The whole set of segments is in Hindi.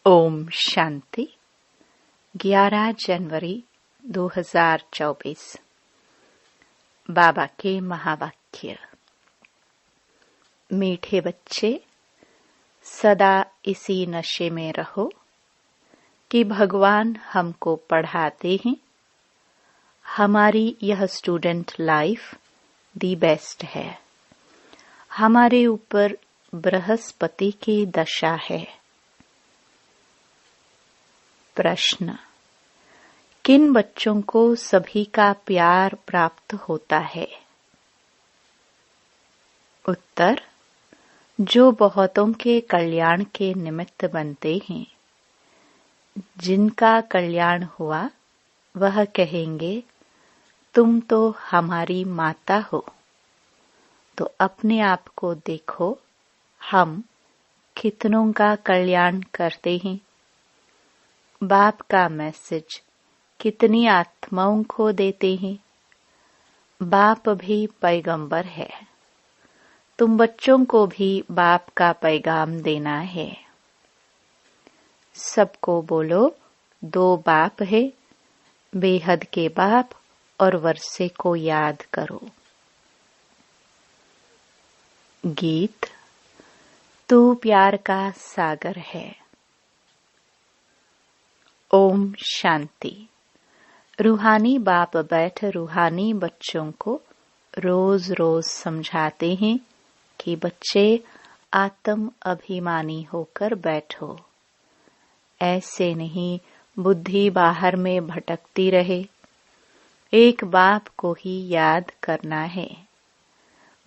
ओम शांति। 11 जनवरी 2024। बाबा के महावाक्य। मीठे बच्चे, सदा इसी नशे में रहो कि भगवान हमको पढ़ाते हैं। हमारी यह स्टूडेंट लाइफ दी बेस्ट है। हमारे ऊपर बृहस्पति की दशा है। प्रश्न: किन बच्चों को सभी का प्यार प्राप्त होता है? उत्तर: जो बहुतों के कल्याण के निमित्त बनते हैं। जिनका कल्याण हुआ वह कहेंगे, तुम तो हमारी माता हो। तो अपने आप को देखो, हम कितनों का कल्याण करते हैं। बाप का मैसेज कितनी आत्माओं को देते हैं। बाप भी पैगंबर है। तुम बच्चों को भी बाप का पैगाम देना है। सबको बोलो, दो बाप है, बेहद के बाप और वर्षे को याद करो। गीत। तू प्यार का सागर है। ओम शांति। रूहानी बाप बैठ रूहानी बच्चों को रोज रोज समझाते हैं कि बच्चे आत्म अभिमानी होकर बैठो। ऐसे नहीं बुद्धि बाहर में भटकती रहे। एक बाप को ही याद करना है।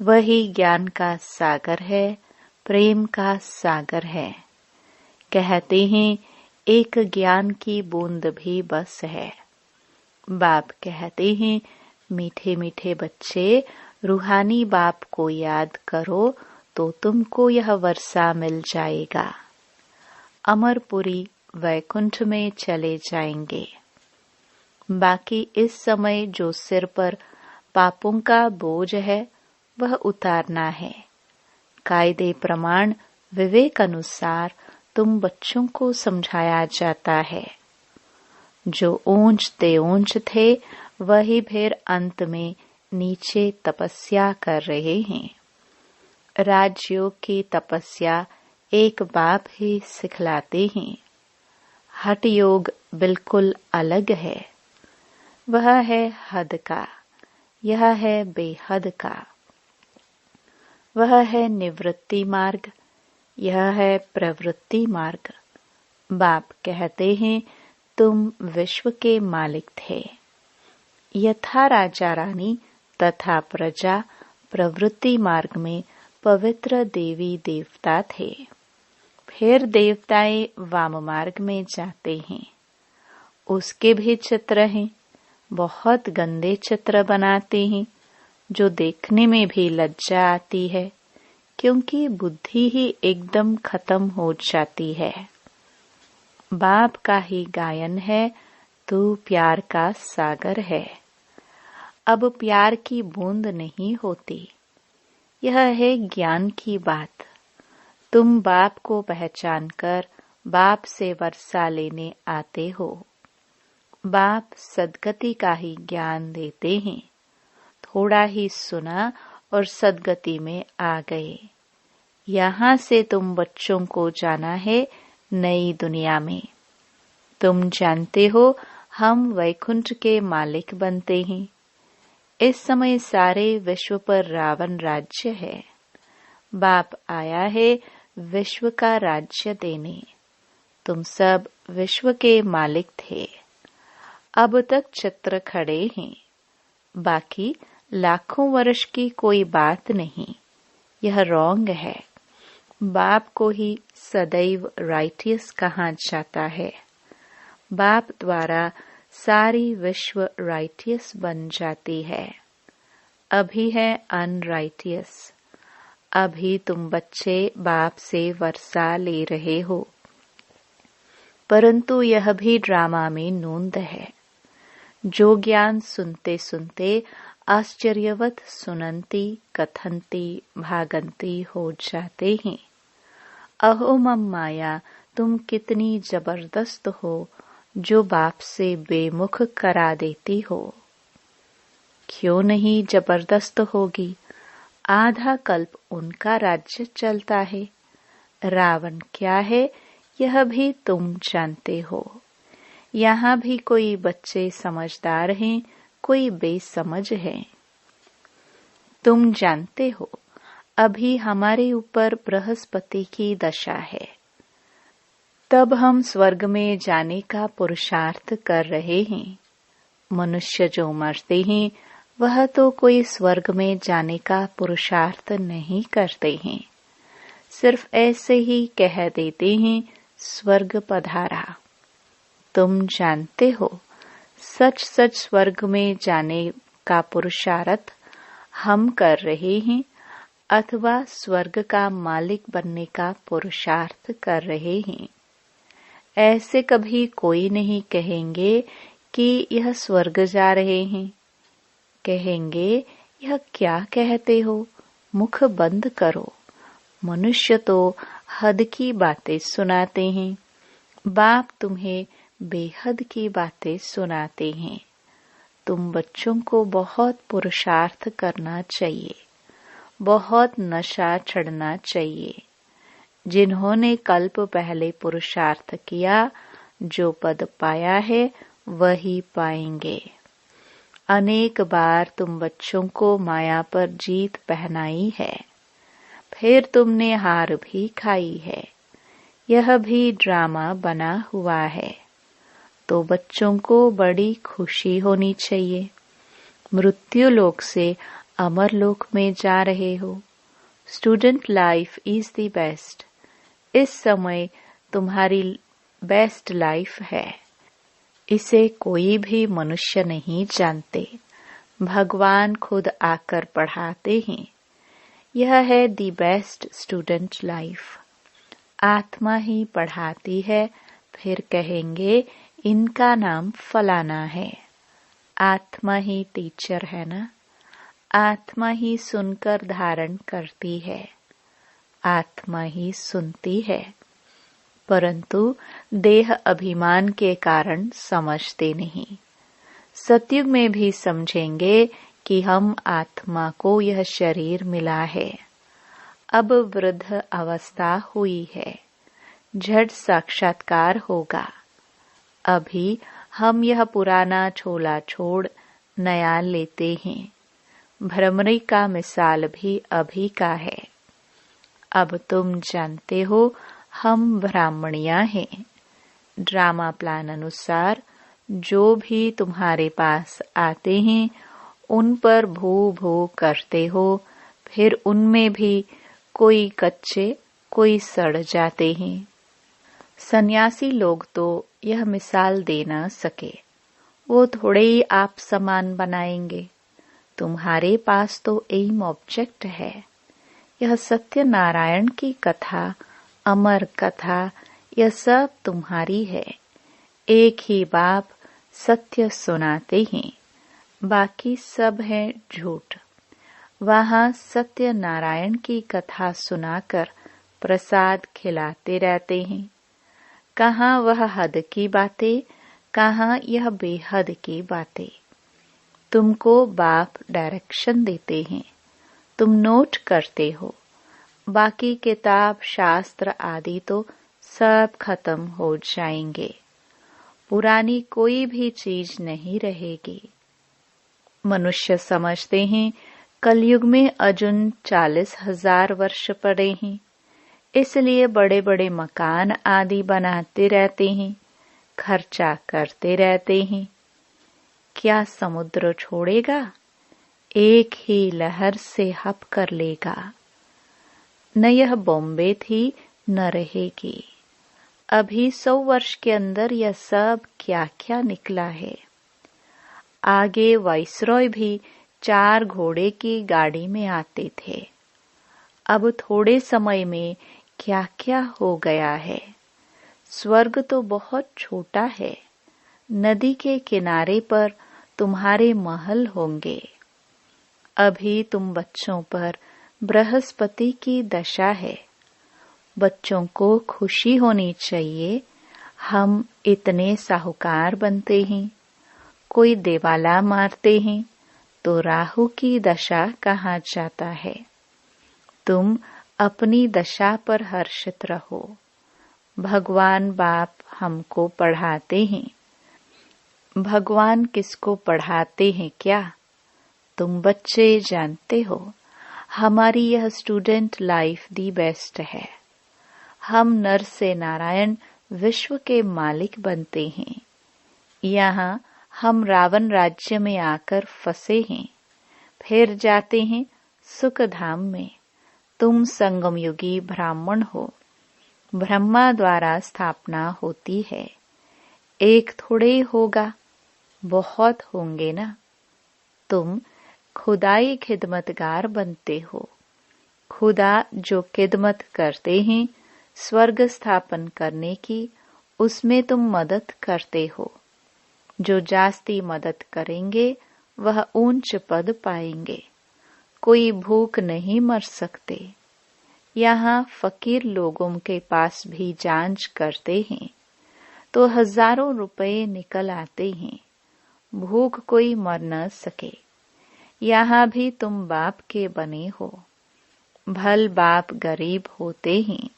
वही ज्ञान का सागर है, प्रेम का सागर है। कहते हैं एक ज्ञान की बूंद भी बस है। बाप कहते हैं, मीठे मीठे बच्चे, रूहानी बाप को याद करो तो तुमको यह वर्षा मिल जाएगा। अमरपुरी वैकुंठ में चले जाएंगे। बाकी इस समय जो सिर पर पापों का बोझ है वह उतारना है। कायदे प्रमाण विवेक अनुसार तुम बच्चों को समझाया जाता है। जो ऊंचते ऊंच थे वही फिर अंत में नीचे तपस्या कर रहे हैं। राजयोग की तपस्या एक बाप ही सिखलाते हैं। हठ योग बिल्कुल अलग है। वह है हद का, यह है बेहद का। वह है निवृत्ति मार्ग, यह है प्रवृत्ति मार्ग। बाप कहते हैं, तुम विश्व के मालिक थे। यथा राजा रानी तथा प्रजा प्रवृत्ति मार्ग में पवित्र देवी देवता थे। फिर देवताएं वाम मार्ग में जाते हैं। उसके भी चित्र हैं। बहुत गंदे चित्र बनाते हैं, जो देखने में भी लज्जा आती है, क्योंकि बुद्धि ही एकदम खत्म हो जाती है। बाप का ही गायन है, तू प्यार का सागर है। अब प्यार की बूंद नहीं होती। यह है ज्ञान की बात। तुम बाप को पहचान कर बाप से वर्षा लेने आते हो। बाप सद्गति का ही ज्ञान देते हैं। थोड़ा ही सुना और सद्गति में आ गए। यहाँ से तुम बच्चों को जाना है नई दुनिया में। तुम जानते हो हम वैकुंठ के मालिक बनते हैं। इस समय सारे विश्व पर रावण राज्य है। बाप आया है विश्व का राज्य देने। तुम सब विश्व के मालिक थे। अब तक चित्र खड़े हैं। बाकी लाखों वर्ष की कोई बात नहीं। यह रॉन्ग है। बाप को ही सदैव राइटियस कहा जाता है। बाप द्वारा सारी विश्व राइटियस बन जाती है। अभी है अनराइटियस। अभी तुम बच्चे बाप से वर्षा ले रहे हो। परंतु यह भी ड्रामा में नूंद है। जो ज्ञान सुनते सुनते आश्चर्यवत सुनंती कथंती भागंती हो जाते हैं। अहो मम माया तुम कितनी जबरदस्त हो जो बाप से बेमुख करा देती हो। क्यों नहीं जबरदस्त होगी? आधा कल्प उनका राज्य चलता है। रावण क्या है यह भी तुम जानते हो। यहाँ भी कोई बच्चे समझदार हैं, कोई बेसमझ हैं। तुम जानते हो अभी हमारे ऊपर बृहस्पति की दशा है। तब हम स्वर्ग में जाने का पुरुषार्थ कर रहे हैं। मनुष्य जो मरते हैं वह तो कोई स्वर्ग में जाने का पुरुषार्थ नहीं करते हैं, सिर्फ ऐसे ही कह देते हैं स्वर्ग पधारा। तुम जानते हो सच सच स्वर्ग में जाने का पुरुषार्थ हम कर रहे हैं अथवा स्वर्ग का मालिक बनने का पुरुषार्थ कर रहे हैं। ऐसे कभी कोई नहीं कहेंगे कि यह स्वर्ग जा रहे हैं। कहेंगे यह क्या कहते हो, मुख बंद करो। मनुष्य तो हद की बातें सुनाते हैं, बाप तुम्हें बेहद की बातें सुनाते हैं। तुम बच्चों को बहुत पुरुषार्थ करना चाहिए, बहुत नशा चढ़ना चाहिए। जिन्होंने कल्प पहले पुरुषार्थ किया, जो पद पाया है वही पाएंगे। अनेक बार तुम बच्चों को माया पर जीत पहनाई है, फिर तुमने हार भी खाई है। यह भी ड्रामा बना हुआ है। तो बच्चों को बड़ी खुशी होनी चाहिए। मृत्यु लोक से अमर लोक में जा रहे हो। Student life is the best. इस समय तुम्हारी बेस्ट लाइफ है। इसे कोई भी मनुष्य नहीं जानते, भगवान खुद आकर पढ़ाते हैं। यह है दी बेस्ट स्टूडेंट लाइफ। आत्मा ही पढ़ाती है, फिर कहेंगे इनका नाम फलाना है। आत्मा ही टीचर है ना। आत्मा ही सुनकर धारण करती है, आत्मा ही सुनती है, परंतु देह अभिमान के कारण समझते नहीं। सतयुग में भी समझेंगे कि हम आत्मा को यह शरीर मिला है। अब वृद्ध अवस्था हुई है, झट साक्षात्कार होगा। अभी हम यह पुराना छोला छोड़ नया लेते हैं। भ्रमरी का मिसाल भी अभी का है। अब तुम जानते हो हम ब्राह्मणियां हैं। ड्रामा प्लान अनुसार जो भी तुम्हारे पास आते हैं उन पर भू भू करते हो, फिर उनमें भी कोई कच्चे कोई सड़ जाते हैं। सन्यासी लोग तो यह मिसाल दे न सके, वो थोड़े ही आप समान बनाएंगे। तुम्हारे पास तो एम ऑब्जेक्ट है। यह सत्यनारायण की कथा, अमर कथा, यह सब तुम्हारी है। एक ही बाप सत्य सुनाते हैं, बाकी सब है झूठ। वहाँ सत्यनारायण की कथा सुनाकर प्रसाद खिलाते रहते हैं। कहाँ वह हद की बातें, कहाँ यह बेहद की बातें। तुमको बाप डायरेक्शन देते हैं, तुम नोट करते हो। बाकी किताब शास्त्र आदि तो सब खत्म हो जाएंगे, पुरानी कोई भी चीज नहीं रहेगी। मनुष्य समझते हैं कलयुग में अजुन 40,000 वर्ष पड़े हैं, इसलिए बड़े बड़े मकान आदि बनाते रहते हैं, खर्चा करते रहते हैं। क्या समुद्र छोड़ेगा? एक ही लहर से हप कर लेगा। न यह बॉम्बे थी न रहेगी। अभी 100 वर्ष के अंदर यह सब क्या क्या निकला है। आगे वाइसरॉय भी 4 घोड़े की गाड़ी में आते थे। अब थोड़े समय में क्या क्या हो गया है। स्वर्ग तो बहुत छोटा है। नदी के किनारे पर तुम्हारे महल होंगे। अभी तुम बच्चों पर बृहस्पति की दशा है। बच्चों को खुशी होनी चाहिए, हम इतने साहूकार बनते हैं। कोई दिवाला मारते हैं तो राहु की दशा कहा जाता है। तुम अपनी दशा पर हर्षित रहो। भगवान बाप हमको पढ़ाते हैं। भगवान किसको पढ़ाते हैं क्या? तुम बच्चे जानते हो। हमारी यह स्टूडेंट लाइफ दी बेस्ट है। हम नर से नारायण विश्व के मालिक बनते हैं। यहाँ हम रावण राज्य में आकर फंसे हैं, फिर जाते हैं सुख धाम में। तुम संगम युगी ब्राह्मण हो। ब्रह्मा द्वारा स्थापना होती है। एक थोड़े होगा, बहुत होंगे ना। तुम खुदाई खिदमतगार बनते हो। खुदा जो खिदमत करते हैं स्वर्ग स्थापन करने की, उसमें तुम मदद करते हो। जो जास्ती मदद करेंगे वह ऊंच पद पाएंगे। कोई भूख नहीं मर सकते। यहाँ फकीर लोगों के पास भी जांच करते हैं तो हजारों रुपए निकल आते हैं। भूख कोई मर न सके। यहाँ भी तुम बाप के बने हो। भल बाप गरीब होते हैं,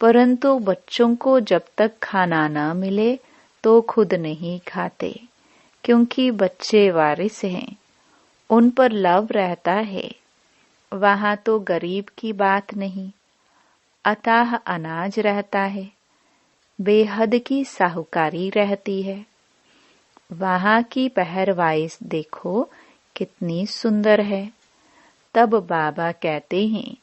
परंतु बच्चों को जब तक खाना न मिले तो खुद नहीं खाते, क्योंकि बच्चे वारिस हैं। उन पर लव रहता है। वहाँ तो गरीब की बात नहीं, अताह अनाज रहता है। बेहद की साहूकारी रहती है। वहाँ की पहरवाइश देखो कितनी सुंदर है। तब बाबा कहते हैं,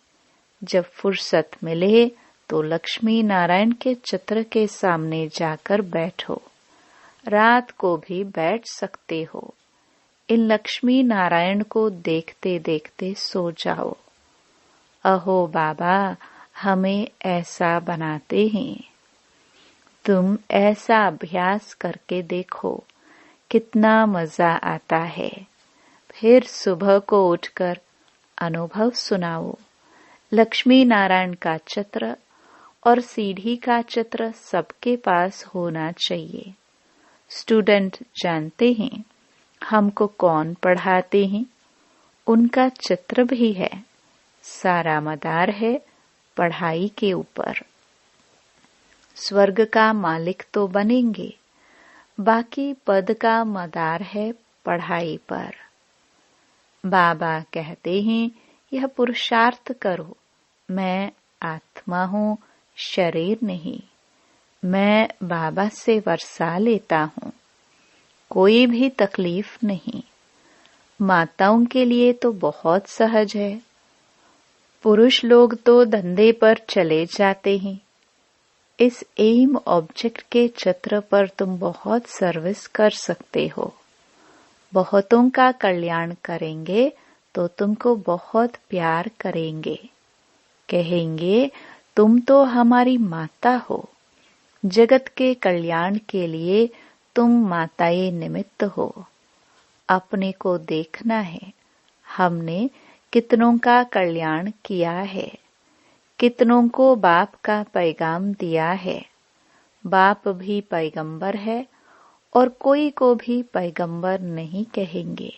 जब फुर्सत मिले तो लक्ष्मी नारायण के चित्र के सामने जाकर बैठो। रात को भी बैठ सकते हो। इन लक्ष्मी नारायण को देखते देखते सो जाओ। अहो बाबा, हमें ऐसा बनाते हैं। तुम ऐसा अभ्यास करके देखो, कितना मजा आता है। फिर सुबह को उठकर अनुभव सुनाओ। लक्ष्मी नारायण का चित्र और सीढ़ी का चित्र सबके पास होना चाहिए। स्टूडेंट जानते हैं हमको कौन पढ़ाते हैं? उनका चित्र भी है। सारा मदार है पढ़ाई के ऊपर। स्वर्ग का मालिक तो बनेंगे, बाकी पद का मदार है पढ़ाई पर। बाबा कहते हैं, यह पुरुषार्थ करो। मैं आत्मा हूँ, शरीर नहीं। मैं बाबा से वर्षा लेता हूँ। कोई भी तकलीफ नहीं। माताओं के लिए तो बहुत सहज है। पुरुष लोग तो धंधे पर चले जाते हैं। इस एम ऑब्जेक्ट के चित्र पर तुम बहुत सर्विस कर सकते हो। बहुतों का कल्याण करेंगे तो तुमको बहुत प्यार करेंगे। कहेंगे, तुम तो हमारी माता हो। जगत के कल्याण के लिए तुम माताए निमित्त हो। अपने को देखना है, हमने कितनों का कल्याण किया है। कितनों को बाप का पैगाम दिया है। बाप भी पैगंबर है और कोई को भी पैगंबर नहीं कहेंगे।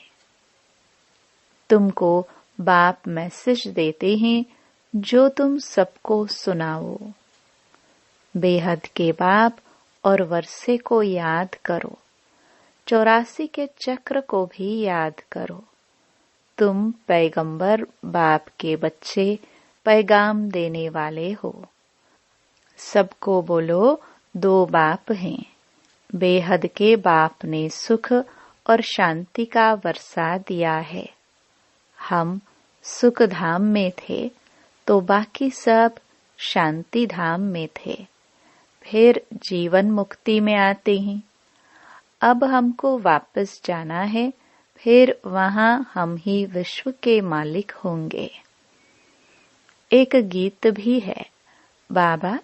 तुमको बाप मैसेज देते हैं जो तुम सबको सुनाओ। बेहद के बाप और वर्षे को याद करो। 84 के चक्र को भी याद करो। तुम पैगंबर बाप के बच्चे, पैगाम देने वाले हो। सबको बोलो, दो बाप हैं। बेहद के बाप ने सुख और शांति का वर्षा दिया है। हम सुख धाम में थे तो बाकी सब शांति धाम में थे। फिर जीवन मुक्ति में आते हैं। अब हमको वापस जाना है, फिर वहां हम ही विश्व के मालिक होंगे। एक गीत भी है, बाबा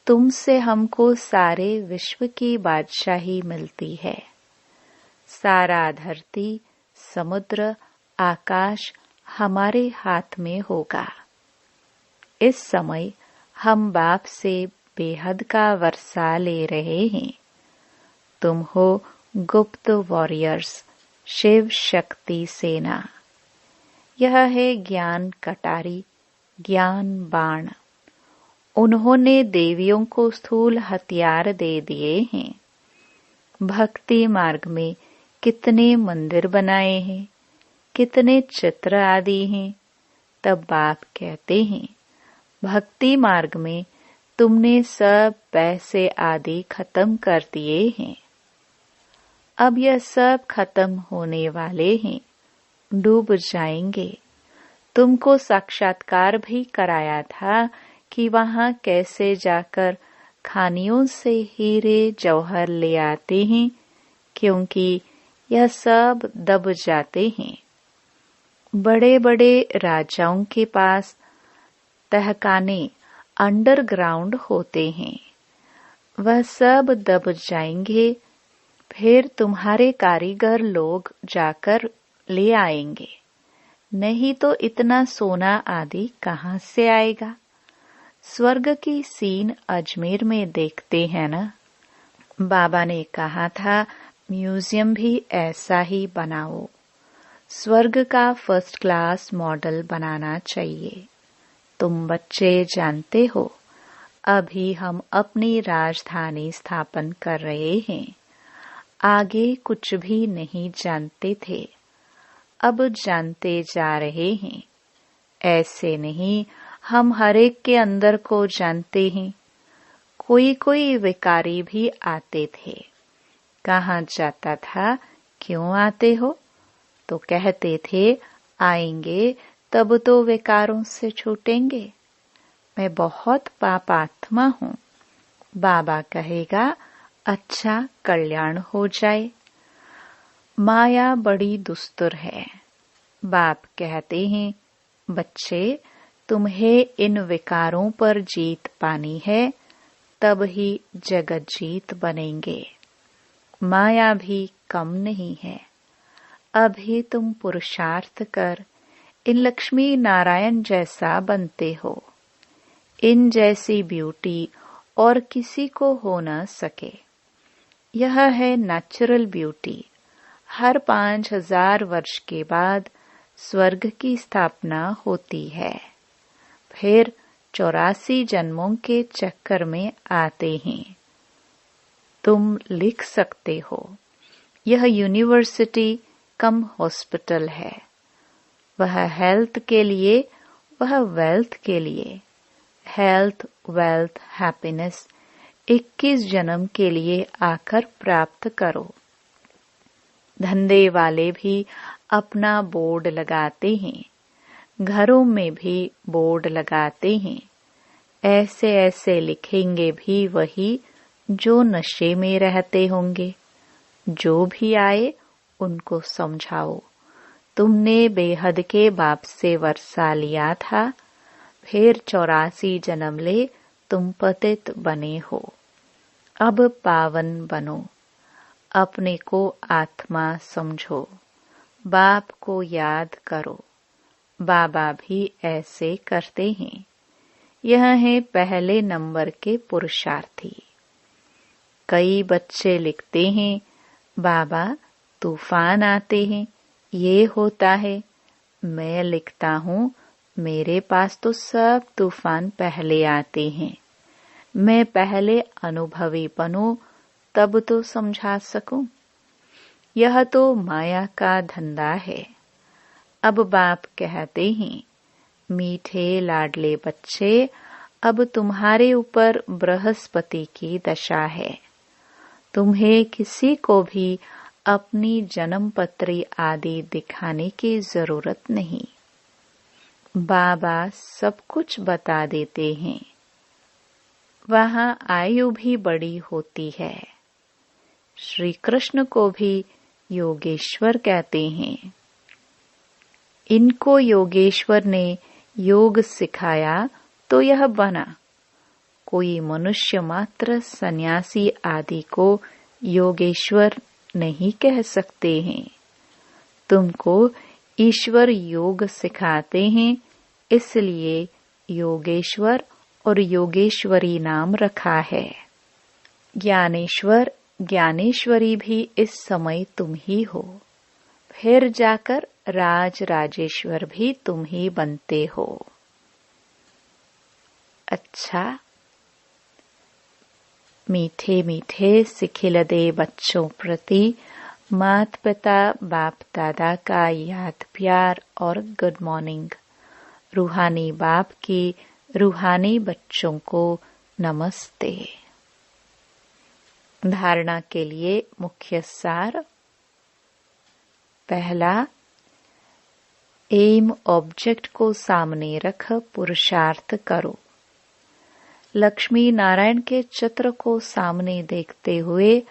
तुमसे हमको सारे विश्व की बादशाही मिलती है। सारा धरती, समुद्र, आकाश हमारे हाथ में होगा। इस समय हम बाप से बेहद का वर्षा ले रहे हैं। तुम हो गुप्त वॉरियर्स, शिव शक्ति सेना। यह है ज्ञान कटारी, ज्ञान बाण। उन्होंने देवियों को स्थूल हथियार दे दिए हैं। भक्ति मार्ग में कितने मंदिर बनाए हैं, कितने चित्र आदि हैं। तब बाप कहते हैं, भक्ति मार्ग में तुमने सब पैसे आदि खत्म कर दिए हैं। अब यह सब खत्म होने वाले हैं, डूब जाएंगे। तुमको साक्षात्कार भी कराया था कि वहां कैसे जाकर खानियों से हीरे जौहर ले आते हैं, क्योंकि यह सब दब जाते हैं। बड़े बड़े राजाओं के पास तहखाने अंडरग्राउंड होते हैं, वह सब दब जाएंगे। फिर तुम्हारे कारीगर लोग जाकर ले आएंगे। नहीं तो इतना सोना आदि कहाँ से आएगा। स्वर्ग की सीन अजमेर में देखते हैं ना। बाबा ने कहा था, म्यूजियम भी ऐसा ही बनाओ। स्वर्ग का फर्स्ट क्लास मॉडल बनाना चाहिए। तुम बच्चे जानते हो, अभी हम अपनी राजधानी स्थापन कर रहे हैं। आगे कुछ भी नहीं जानते थे, अब जानते जा रहे हैं। ऐसे नहीं, हम हरेक के अंदर को जानते हैं। कोई कोई विकारी भी आते थे। कहाँ जाता था, क्यों आते हो? तो कहते थे, आएंगे तब तो विकारों से छूटेंगे। मैं बहुत पापात्मा हूँ। बाबा कहेगा, अच्छा कल्याण हो जाए। माया बड़ी दुस्तुर है। बाप कहते हैं, बच्चे तुम्हें इन विकारों पर जीत पानी है, तब ही जगत जीत बनेंगे। माया भी कम नहीं है। अभी तुम पुरुषार्थ कर इन लक्ष्मी नारायण जैसा बनते हो। इन जैसी ब्यूटी और किसी को हो न सके। यह है नेचुरल ब्यूटी। हर 5000 वर्ष के बाद स्वर्ग की स्थापना होती है। फिर 84 जन्मों के चक्कर में आते हैं। तुम लिख सकते हो, यह यूनिवर्सिटी कम हॉस्पिटल है। वह हेल्थ के लिए, वह वेल्थ के लिए। हेल्थ, वेल्थ, हैप्पीनेस 21 जन्म के लिए आकर प्राप्त करो। धंधे वाले भी अपना बोर्ड लगाते हैं, घरों में भी बोर्ड लगाते हैं। ऐसे ऐसे लिखेंगे भी वही जो नशे में रहते होंगे। जो भी आए उनको समझाओ, तुमने बेहद के बाप से वर्षा लिया था। फिर 84 जन्म ले तुम पतित बने हो। अब पावन बनो। अपने को आत्मा समझो। बाप को याद करो। बाबा भी ऐसे करते हैं। यह है पहले नंबर के पुरुषार्थी। कई बच्चे लिखते हैं, बाबा तूफान आते हैं, ये होता है। मैं लिखता हूँ, मेरे पास तो सब तूफान पहले आते हैं। मैं पहले अनुभवी बनूं, तब तो समझा सकूं। यह तो माया का धंधा है। अब बाप कहते हैं, मीठे लाडले बच्चे, अब तुम्हारे ऊपर बृहस्पति की दशा है। तुम्हें किसी को भी अपनी जन्म पत्री आदि दिखाने की जरूरत नहीं। बाबा सब कुछ बता देते हैं। वहाँ आयु भी बड़ी होती है। श्री कृष्ण को भी योगेश्वर कहते हैं। इनको योगेश्वर ने योग सिखाया तो यह बना। कोई मनुष्य मात्र सन्यासी आदि को योगेश्वर नहीं कह सकते हैं। तुमको ईश्वर योग सिखाते हैं, इसलिए योगेश्वर और योगेश्वरी नाम रखा है। ज्ञानेश्वर ज्ञानेश्वरी भी इस समय तुम ही हो। फिर जाकर राज राजेश्वर भी तुम ही बनते हो। अच्छा, मीठे मीठे सिखिलदे बच्चों प्रति मात पिता बाप दादा का याद प्यार और गुड मॉर्निंग। रूहानी बाप की रूहानी बच्चों को नमस्ते। धारणा के लिए मुख्य सार। पहला, एम ऑब्जेक्ट को सामने रख पुरुषार्थ करो। लक्ष्मी नारायण के चित्र को सामने देखते हुए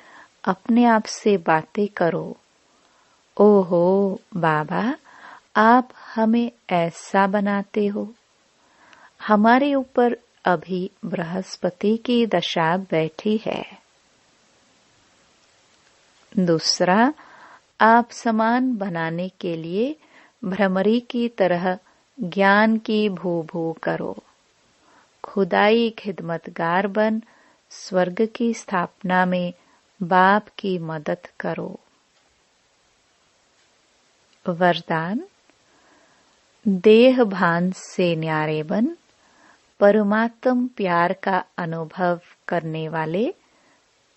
अपने आप से बातें करो। ओहो बाबा, आप हमें ऐसा बनाते हो। हमारे ऊपर अभी बृहस्पति की दशा बैठी है। दूसरा, आप समान बनाने के लिए भ्रमरी की तरह ज्ञान की भू भू करो। खुदाई खिदमतगार बन स्वर्ग की स्थापना में बाप की मदद करो। वरदान, देह भान से न्यारे बन परमात्म प्यार का अनुभव करने वाले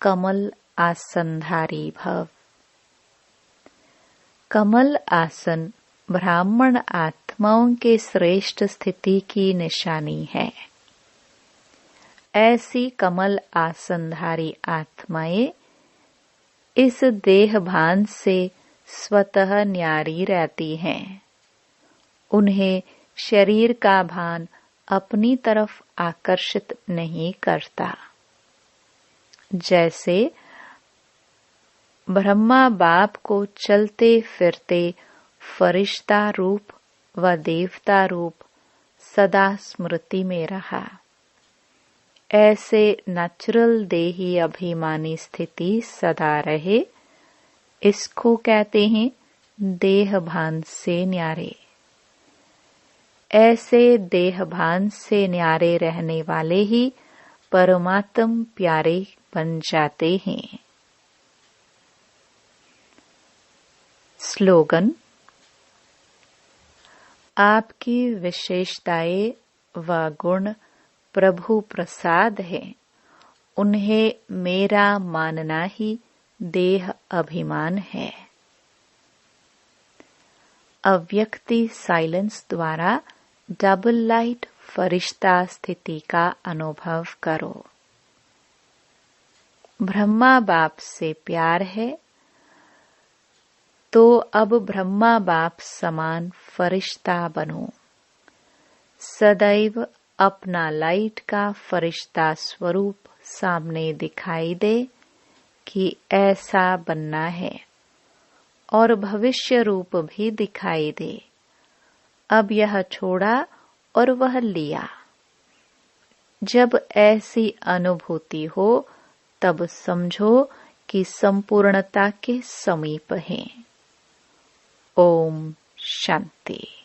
कमल आसनधारी भव। कमल आसन ब्राह्मण आत्माओं के श्रेष्ठ स्थिति की निशानी है। ऐसी कमल आसनधारी आत्माएं इस देह भान से स्वतः न्यारी रहती हैं। उन्हें शरीर का भान अपनी तरफ आकर्षित नहीं करता। जैसे ब्रह्मा बाप को चलते फिरते फरिश्ता रूप व देवता रूप सदा स्मृति में रहा, ऐसे नेचुरल देही अभिमानी स्थिति सदा रहे। इसको कहते हैं देह भान से न्यारे। ऐसे देह भान से न्यारे रहने वाले ही परमात्म प्यारे बन जाते हैं। स्लोगन, आपकी विशेषताएं व गुण प्रभु प्रसाद है। उन्हें मेरा मानना ही देह अभिमान है। अव्यक्ति साइलेंस द्वारा डबल लाइट फरिश्ता स्थिति का अनुभव करो। ब्रह्मा बाप से प्यार है तो अब ब्रह्मा बाप समान फरिश्ता बनो। सदैव अपना लाइट का फरिश्ता स्वरूप सामने दिखाई दे कि ऐसा बनना है, और भविष्य रूप भी दिखाई दे। अब यह छोड़ा और वह लिया। जब ऐसी अनुभूति हो तब समझो कि संपूर्णता के समीप हैं। ओम शांति।